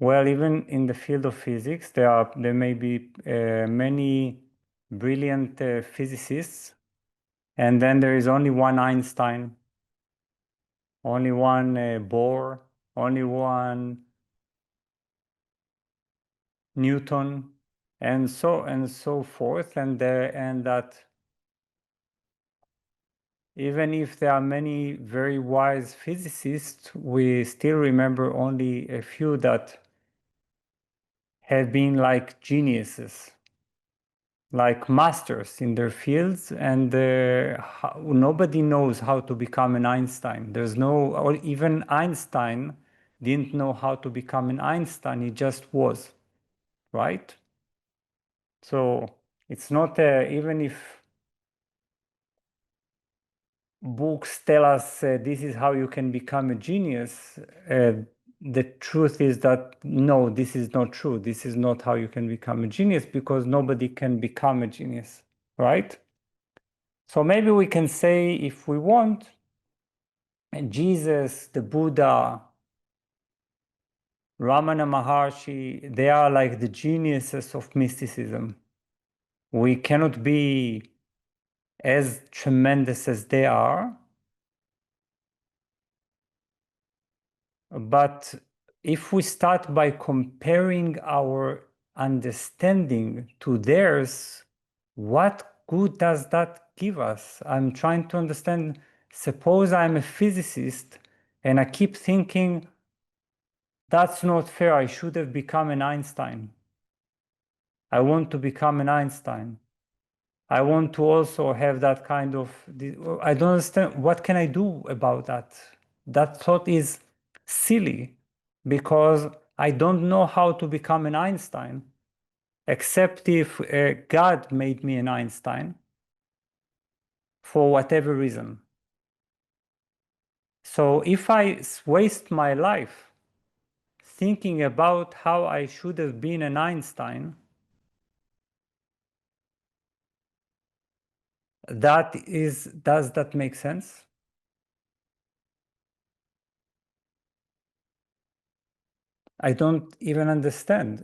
Well, even in the field of physics, there may be many brilliant physicists, and then there is only one Einstein, only one Bohr, only one Newton, and so forth, and that even if there are many very wise physicists, we still remember only a few that have been like geniuses, like masters in their fields, and nobody knows how to become an Einstein. There's no, or even Einstein didn't know how to become an Einstein, he just was, right? So it's not, even if books tell us this is how you can become a genius, the truth is that no, this is not true. This is not how you can become a genius, because nobody can become a genius, right? So maybe we can say, if we want, Jesus, the Buddha, Ramana Maharshi, they are like the geniuses of mysticism. We cannot be as tremendous as they are, but if we start by comparing our understanding to theirs, what good does that give us? I'm trying to understand. Suppose I'm a physicist and I keep thinking, that's not fair, I should have become an Einstein. I want to become an Einstein. I want to also have that kind of, I don't understand, what can I do about that? That thought is silly, because I don't know how to become an Einstein, except if God made me an Einstein for whatever reason. So if I waste my life thinking about how I should have been an Einstein, does that make sense? I don't even understand.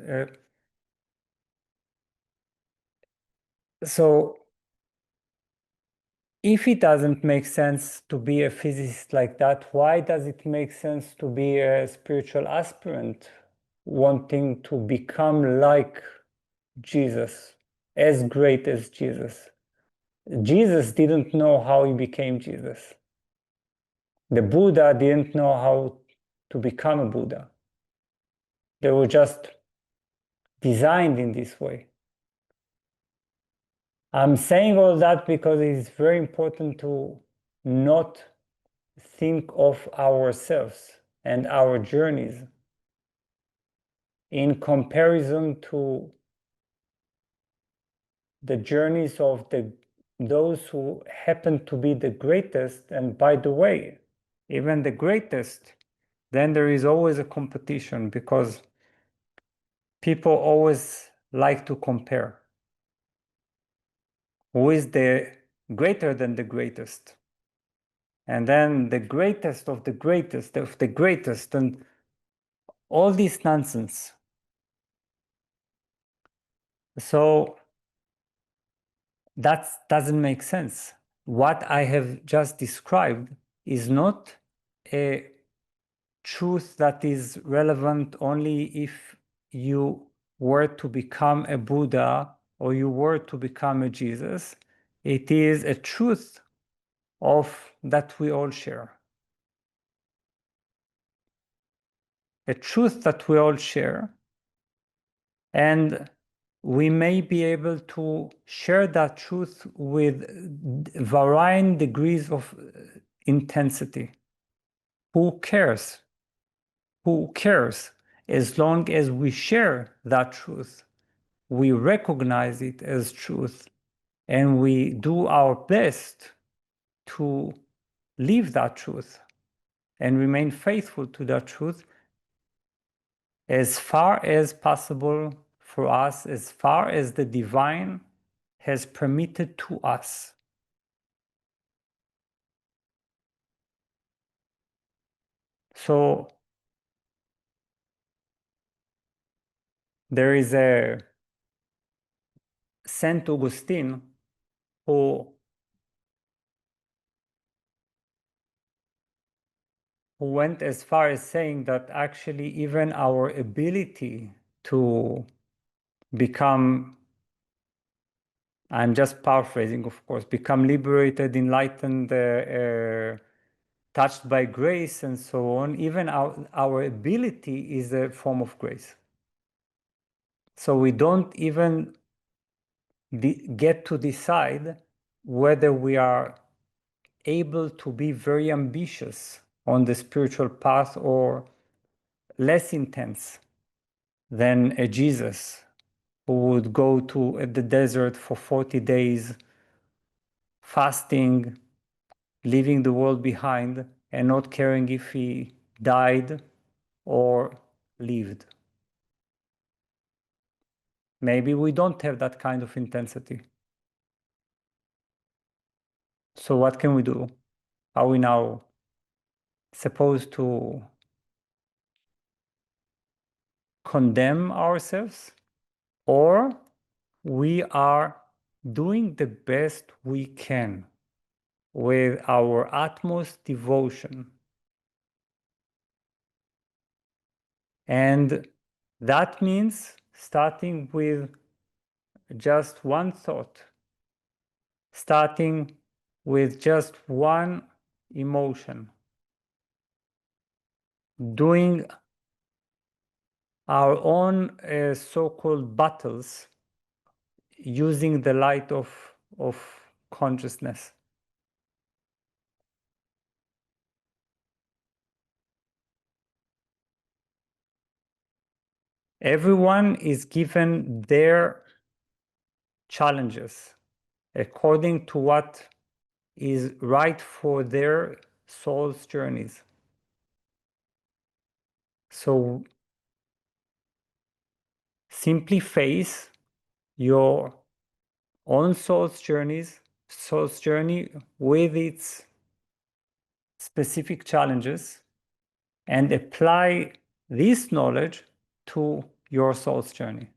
So if it doesn't make sense to be a physicist like that, why does it make sense to be a spiritual aspirant wanting to become like Jesus, as great as Jesus? Jesus didn't know how he became Jesus. The Buddha didn't know how to become a Buddha. They were just designed in this way. I'm saying all that because it's very important to not think of ourselves and our journeys in comparison to the journeys of those who happen to be the greatest. And by the way, even the greatest, then there is always a competition, because people always like to compare. Who is the greater than the greatest? And then the greatest of the greatest of the greatest, and all this nonsense. So that doesn't make sense. What I have just described is not a truth that is relevant only if you were to become a Buddha or you were to become a Jesus. It is a truth that we all share. A truth that we all share, and we may be able to share that truth with varying degrees of intensity. Who cares? Who cares? As long as we share that truth, we recognize it as truth, and we do our best to live that truth and remain faithful to that truth as far as possible for us, as far as the divine has permitted to us. So There is a Saint Augustine who went as far as saying that actually even our ability to become, I'm just paraphrasing, of course, become liberated, enlightened, touched by grace and so on, even our ability is a form of grace. So we don't even get to decide whether we are able to be very ambitious on the spiritual path or less intense than a Jesus who would go to the desert for 40 days, fasting, leaving the world behind, and not caring if he died or lived. Maybe we don't have that kind of intensity. So what can we do? Are we now supposed to condemn ourselves? Or we are doing the best we can with our utmost devotion. And that means starting with just one thought, starting with just one emotion, doing our own so-called battles using the light of consciousness. Everyone is given their challenges according to what is right for their soul's journeys. So simply face your own soul's journey with its specific challenges and apply this knowledge to your soul's journey.